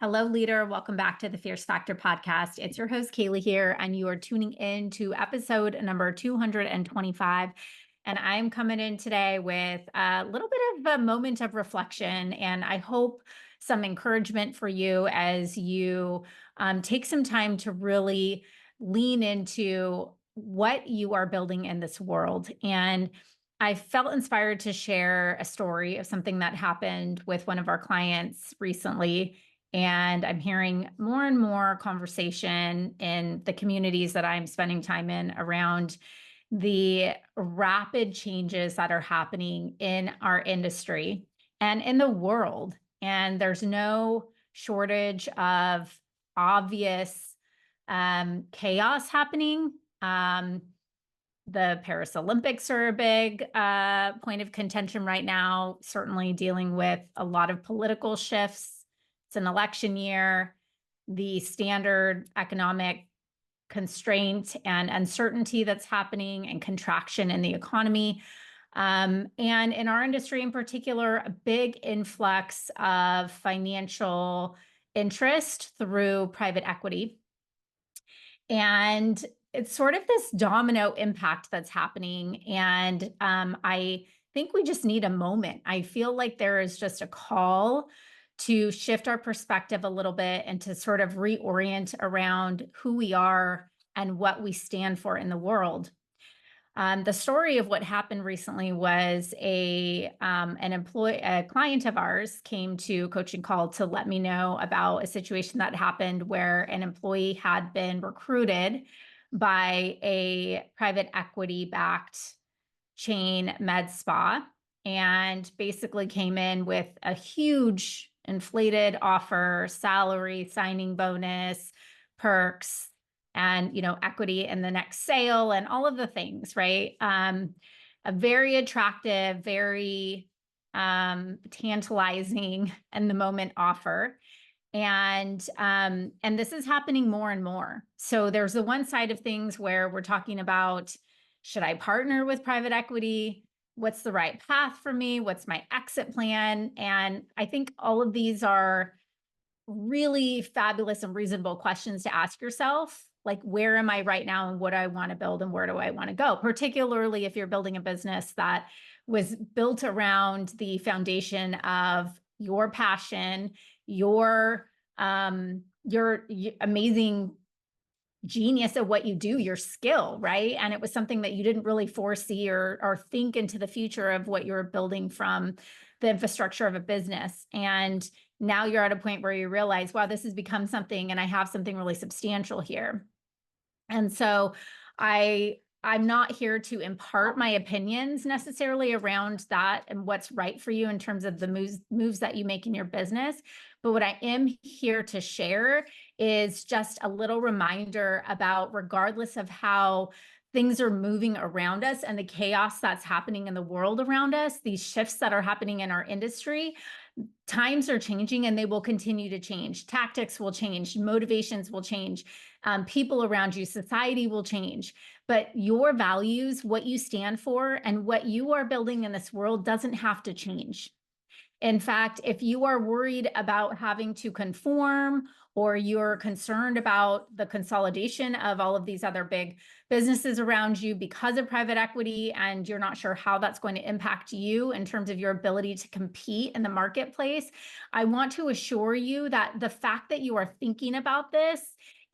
Hello, leader. Welcome back to the Fierce Factor podcast. It's your host, Kaeli here, and you are tuning in to episode number 225. And I'm coming in today with a little bit of a moment of reflection, and I hope some encouragement for you as you take some time to really lean into what you are building in this world. And I felt inspired to share a story of something that happened with one of our clients recently, and I'm hearing more and more conversation in the communities that I'm spending time in around the rapid changes that are happening in our industry and in the world. And there's no shortage of obvious chaos happening. The Paris Olympics are a big point of contention right now, certainly dealing with a lot of political shifts. It's an election year. The standard economic constraint and uncertainty that's happening and contraction in the economy. And in our industry in particular, a big influx of financial interest through private equity. And it's sort of this domino impact that's happening. And I think we just need a moment. I feel like there is just a call to shift our perspective a little bit and to sort of reorient around who we are and what we stand for in the world. The story of what happened recently was a client of ours came to coaching call to let me know about a situation that happened where an employee had been recruited by a private equity backed chain med spa and basically came in with a huge inflated offer, salary, signing bonus, perks, and equity in the next sale and all of the things, right? A very attractive, very tantalizing in the moment offer. And this is happening more and more. So there's the one side of things where we're talking about, should I partner with private equity? What's the right path for me? What's my exit plan? And I think all of these are really fabulous and reasonable questions to ask yourself. Like, where am I right now and what do I want to build and where do I want to go? Particularly if you're building a business that was built around the foundation of your passion, your amazing genius at what you do, your skill, right? And it was something that you didn't really foresee or think into the future of what you're building from the infrastructure of a business. And now you're at a point where you realize, wow, this has become something and I have something really substantial here. And so I'm not here to impart my opinions necessarily around that and what's right for you in terms of the moves that you make in your business. But what I am here to share is just a little reminder about, regardless of how things are moving around us and the chaos that's happening in the world around us, these shifts that are happening in our industry, times are changing and they will continue to change. Tactics will change, motivations will change, people around you, society will change. But your values, what you stand for, and what you are building in this world doesn't have to change. In fact, if you are worried about having to conform or you're concerned about the consolidation of all of these other big businesses around you because of private equity, and you're not sure how that's going to impact you in terms of your ability to compete in the marketplace, I want to assure you that the fact that you are thinking about this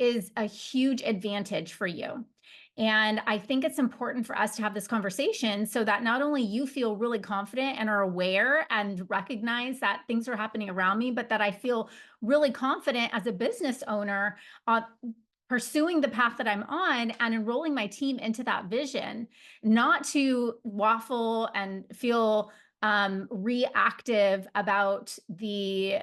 is a huge advantage for you. And I think it's important for us to have this conversation so that not only you feel really confident and are aware and recognize that things are happening around me, but that I feel really confident as a business owner pursuing the path that I'm on and enrolling my team into that vision, not to waffle and feel reactive about the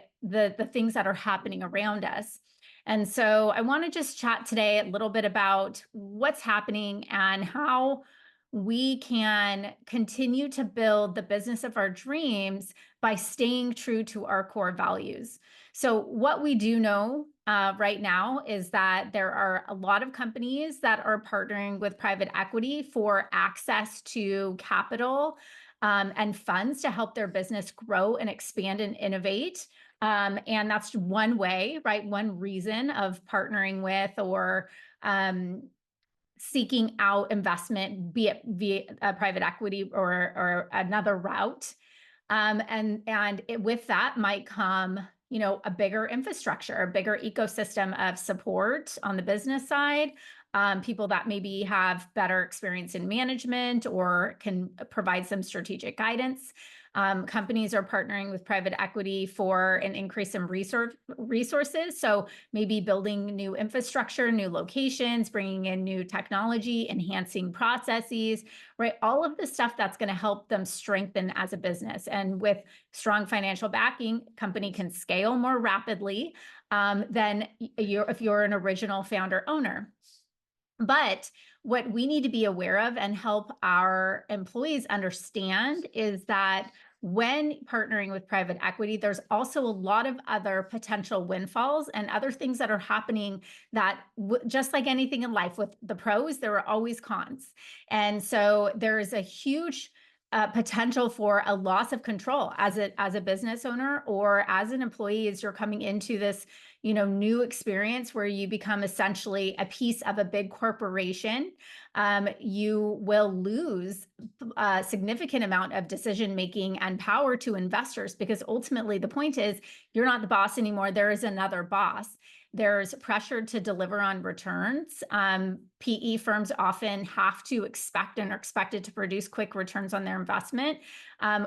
things that are happening around us. And so I want to just chat today a little bit about what's happening and how we can continue to build the business of our dreams by staying true to our core values. So what we do know right now is that there are a lot of companies that are partnering with private equity for access to capital and funds to help their business grow and expand and innovate. And that's one way, right? One reason of partnering with or seeking out investment, be it via private equity or another route. With that might come, a bigger infrastructure, a bigger ecosystem of support on the business side. People that maybe have better experience in management or can provide some strategic guidance. Companies are partnering with private equity for an increase in resources. So maybe building new infrastructure, new locations, bringing in new technology, enhancing processes, right? All of the stuff that's going to help them strengthen as a business. And with strong financial backing, company can scale more rapidly than if you're an original founder owner. But what we need to be aware of and help our employees understand is that when partnering with private equity, there's also a lot of other potential windfalls and other things that are happening that just like anything in life with the pros, there are always cons. And so there is a huge potential for a loss of control as a business owner or as an employee as you're coming into this new experience where you become essentially a piece of a big corporation. You will lose a significant amount of decision making and power to investors because ultimately the point is you're not the boss anymore. There is another boss. There's pressure to deliver on returns. PE firms often have to expect and are expected to produce quick returns on their investment,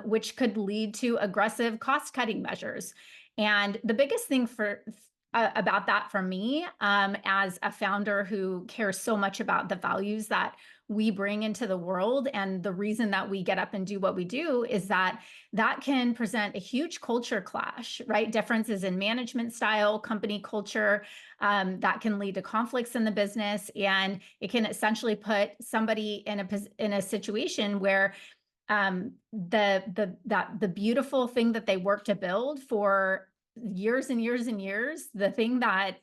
which could lead to aggressive cost-cutting measures. And the biggest thing about that for me, as a founder who cares so much about the values that we bring into the world and the reason that we get up and do what we do is that can present a huge culture clash, right? Differences in management style, company culture, that can lead to conflicts in the business. And it can essentially put somebody in a situation where the beautiful thing that they work to build for years and years and years, the thing that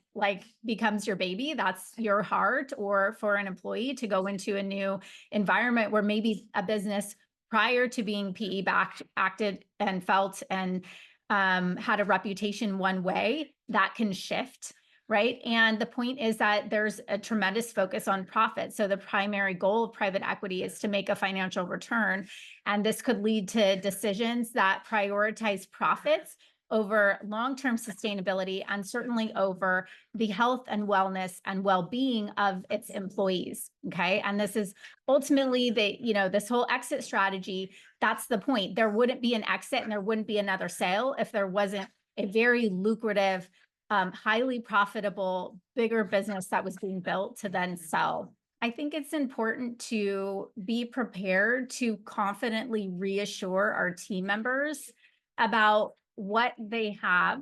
becomes your baby, that's your heart, or for an employee to go into a new environment where maybe a business prior to being PE backed acted and felt and had a reputation one way, that can shift. Right. And the point is that there's a tremendous focus on profit. So the primary goal of private equity is to make a financial return. And this could lead to decisions that prioritize profits over long-term sustainability and certainly over the health and wellness and well-being of its employees. Okay. And this is ultimately this whole exit strategy. That's the point. There wouldn't be an exit and there wouldn't be another sale if there wasn't a very lucrative, highly profitable, bigger business that was being built to then sell. I think it's important to be prepared to confidently reassure our team members about what they have.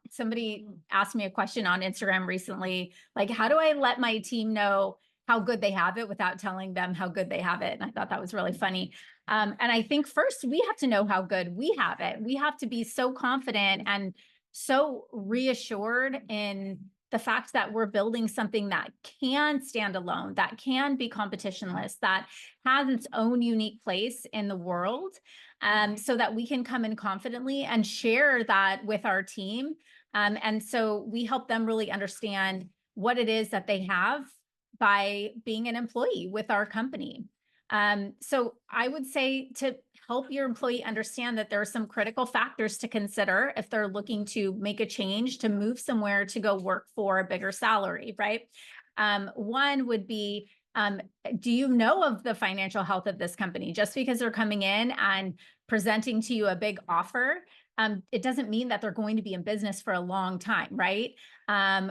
Somebody asked me a question on Instagram recently, like, how do I let my team know how good they have it without telling them how good they have it? And I thought that was really funny. And I think first we have to know how good we have it. We have to be so confident and so reassured in the fact that we're building something that can stand alone, that can be competitionless, that has its own unique place in the world, so that we can come in confidently and share that with our team. And so we help them really understand what it is that they have by being an employee with our company. So I would say to help your employee understand that there are some critical factors to consider if they're looking to make a change, to move somewhere, to go work for a bigger salary, right? One would be, do you know of the financial health of this company? Just because they're coming in and presenting to you a big offer, it doesn't mean that they're going to be in business for a long time, right?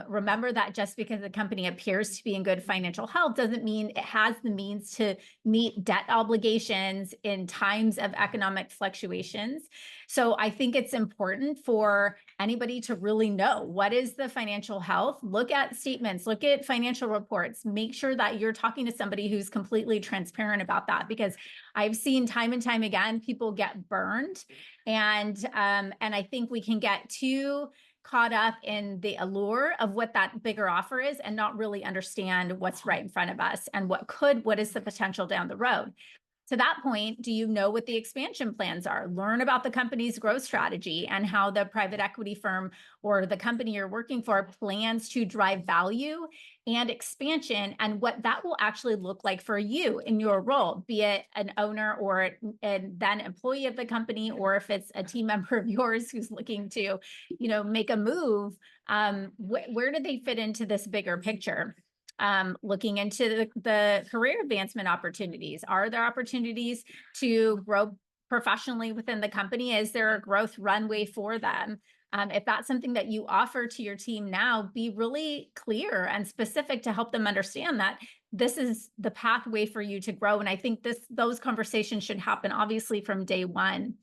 Remember that just because the company appears to be in good financial health doesn't mean it has the means to meet debt obligations in times of economic fluctuations. So I think it's important for anybody to really know what is the financial health. Look at statements, look at financial reports, make sure that you're talking to somebody who's completely transparent about that, because I've seen time and time again, people get burned. And I think we can get too caught up in the allure of what that bigger offer is and not really understand what's right in front of us and what is the potential down the road. To that point, do you know what the expansion plans are? Learn about the company's growth strategy and how the private equity firm or the company you're working for plans to drive value and expansion, and what that will actually look like for you in your role, be it an owner or and then employee of the company, or if it's a team member of yours who's looking to, make a move. Where do they fit into this bigger picture? Looking into the career advancement opportunities. Are there opportunities to grow professionally within the company? Is there a growth runway for them? If that's something that you offer to your team now, be really clear and specific to help them understand that this is the pathway for you to grow. And I think those conversations should happen obviously from day one.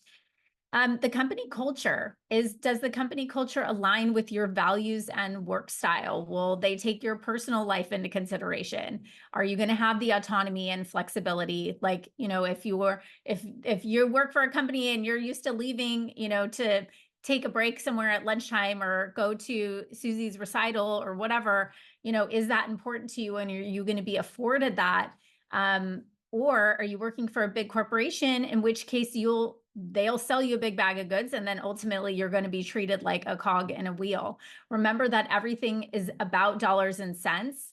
The company culture does the company culture align with your values and work style? Will they take your personal life into consideration? Are you going to have the autonomy and flexibility? Like, if you work for a company and you're used to leaving, to take a break somewhere at lunchtime or go to Susie's recital or whatever, is that important to you? And are you going to be afforded that? Or are you working for a big corporation, in which case they'll sell you a big bag of goods, and then ultimately you're going to be treated like a cog in a wheel. Remember that everything is about dollars and cents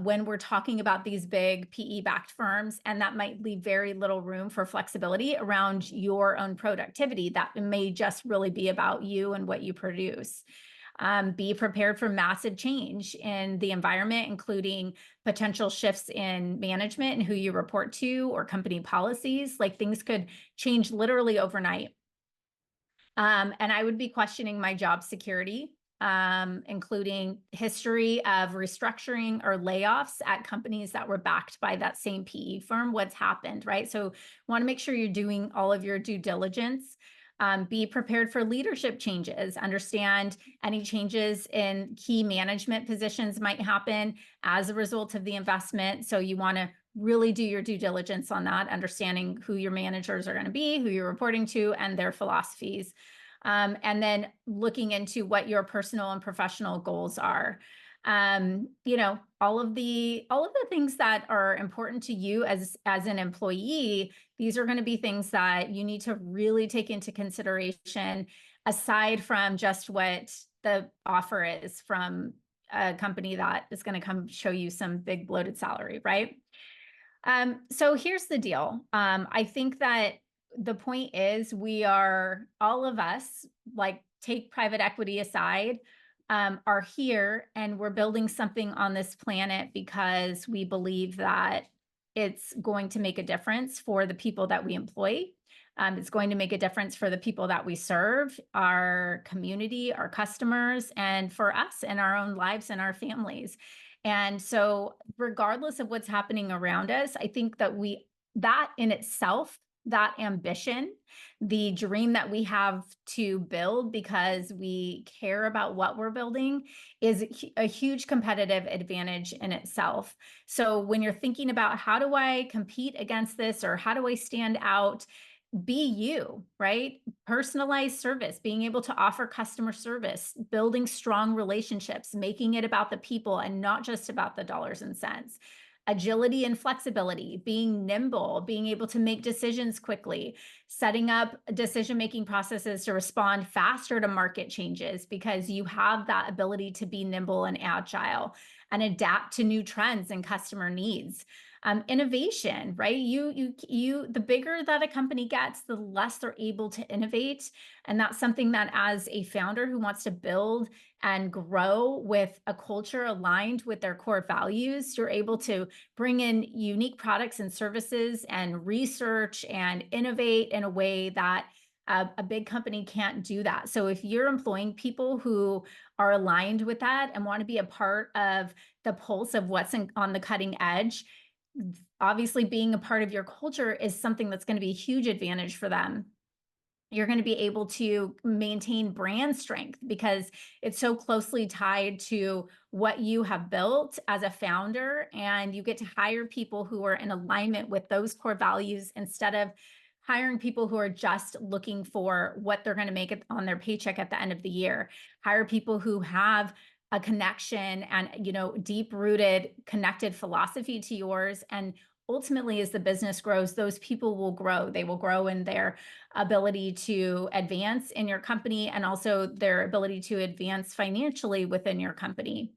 when we're talking about these big PE-backed firms, and that might leave very little room for flexibility around your own productivity. That may just really be about you and what you produce. Be prepared for massive change in the environment, including potential shifts in management and who you report to, or company policies. Like, things could change literally overnight. And I would be questioning my job security, including history of restructuring or layoffs at companies that were backed by that same PE firm. What's happened, right? So want to make sure you're doing all of your due diligence. Be prepared for leadership changes. Understand any changes in key management positions might happen as a result of the investment. So you want to really do your due diligence on that, understanding who your managers are going to be, who you're reporting to, and their philosophies. And then looking into what your personal and professional goals are. All of the things that are important to you as an employee, these are going to be things that you need to really take into consideration, aside from just what the offer is from a company that is going to come show you some big bloated salary, right? So here's the deal. I think that the point is, all of us, like, take private equity aside, are here, and we're building something on this planet because we believe that it's going to make a difference for the people that we employ. It's going to make a difference for the people that we serve, our community, our customers, and for us in our own lives and our families. And so regardless of what's happening around us, I think that that in itself, that ambition, the dream that we have to build because we care about what we're building, is a huge competitive advantage in itself. So when you're thinking about, how do I compete against this, or how do I stand out, be you, right? Personalized service, being able to offer customer service, building strong relationships, making it about the people and not just about the dollars and cents. Agility and flexibility, being nimble, being able to make decisions quickly, setting up decision-making processes to respond faster to market changes because you have that ability to be nimble and agile and adapt to new trends and customer needs. Innovation, right? The bigger that a company gets, the less they're able to innovate. And that's something that, as a founder who wants to build and grow with a culture aligned with their core values, you're able to bring in unique products and services and research and innovate in a way that a big company can't do that. So if you're employing people who are aligned with that and want to be a part of the pulse of what's on the cutting edge, obviously being a part of your culture is something that's going to be a huge advantage for them. You're going to be able to maintain brand strength because it's so closely tied to what you have built as a founder, and you get to hire people who are in alignment with those core values instead of hiring people who are just looking for what they're going to make on their paycheck at the end of the year. Hire people who have a connection and, deep-rooted connected philosophy to yours, and ultimately, as the business grows, those people will grow. They will grow in their ability to advance in your company and also their ability to advance financially within your company.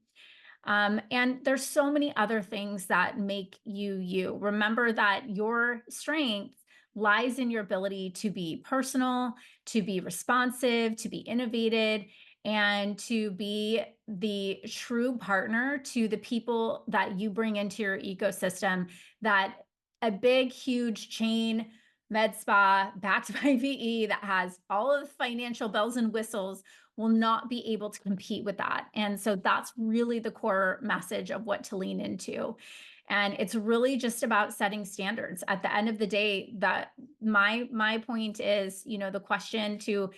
And there's so many other things that make you you. Remember that your strength lies in your ability to be personal, to be responsive, to be innovative, and to be the true partner to the people that you bring into your ecosystem that a big, huge chain med spa backed by VE that has all of the financial bells and whistles will not be able to compete with that. And so that's really the core message of what to lean into. And it's really just about setting standards. At the end of the day, that my point is, the question to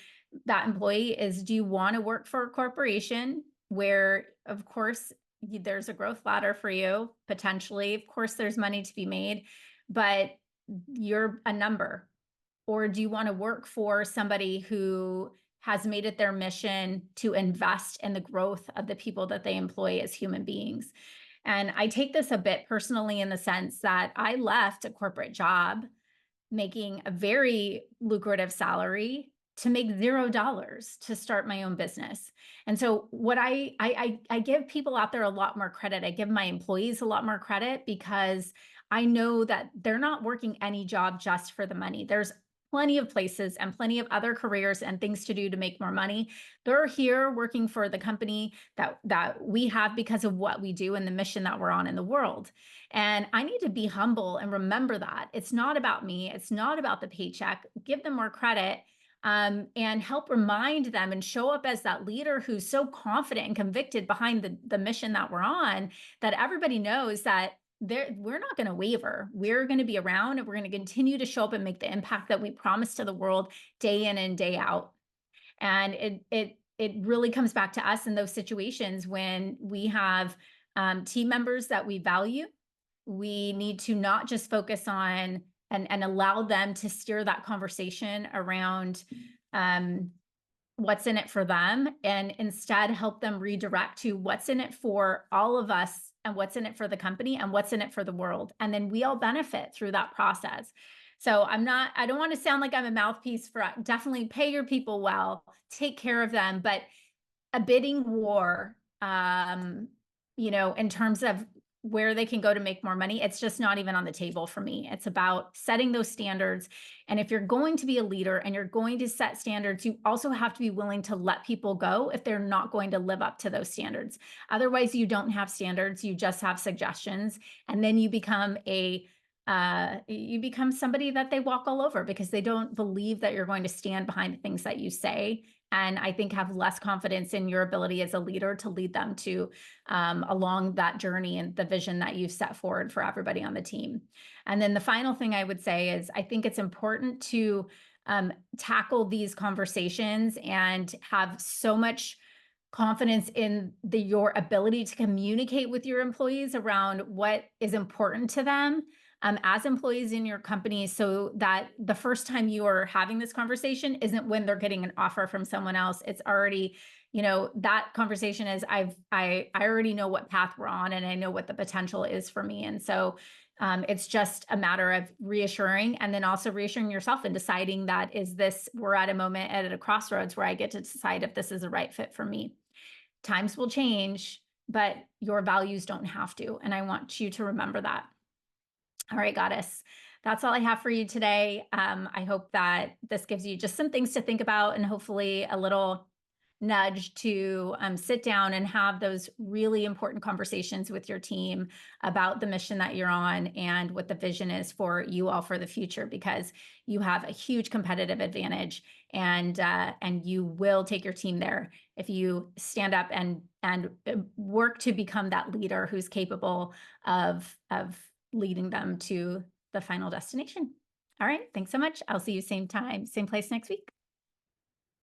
that employee is, do you want to work for a corporation where, of course, there's a growth ladder for you, potentially, of course, there's money to be made, but you're a number? Or do you want to work for somebody who has made it their mission to invest in the growth of the people that they employ as human beings? And I take this a bit personally in the sense that I left a corporate job making a very lucrative salary to make $0 to start my own business. And so what I give people out there a lot more credit. I give my employees a lot more credit because I know that they're not working any job just for the money. There's plenty of places and plenty of other careers and things to do to make more money. They're here working for the company that we have because of what we do and the mission that we're on in the world. And I need to be humble and remember that it's not about me. It's not about the paycheck. Give them more credit, and help remind them and show up as that leader who's so confident and convicted behind the mission that we're on, that everybody knows that we're not going to waver. We're going to be around and we're going to continue to show up and make the impact that we promise to the world day in and day out. And it really comes back to us in those situations when we have team members that we value. We need to not just focus on and allow them to steer that conversation around what's in it for them, and instead help them redirect to what's in it for all of us and what's in it for the company and what's in it for the world. And then we all benefit through that process. So I don't want to sound like I'm a mouthpiece for definitely pay your people well, take care of them, but a bidding war, in terms of where they can go to make more money, it's just not even on the table for me. It's about setting those standards. And if you're going to be a leader and you're going to set standards, you also have to be willing to let people go if they're not going to live up to those standards. Otherwise, you don't have standards, you just have suggestions. And then you become somebody that they walk all over because they don't believe that you're going to stand behind the things that you say. And I think have less confidence in your ability as a leader to lead them to along that journey and the vision that you've set forward for everybody on the team. And then the final thing I would say is I think it's important to tackle these conversations and have so much confidence in your ability to communicate with your employees around what is important to them as employees in your company, so that the first time you are having this conversation isn't when they're getting an offer from someone else. It's already, that conversation is I already know what path we're on and I know what the potential is for me. And so it's just a matter of reassuring, and then also reassuring yourself and deciding that we're at a moment at a crossroads where I get to decide if this is a right fit for me. Times will change, but your values don't have to. And I want you to remember that. All right, Goddess, that's all I have for you today. I hope that this gives you just some things to think about and hopefully a little nudge to sit down and have those really important conversations with your team about the mission that you're on and what the vision is for you all for the future, because you have a huge competitive advantage, and you will take your team there if you stand up and work to become that leader who's capable of leading them to the final destination. All right, thanks so much. I'll see you same time, same place next week.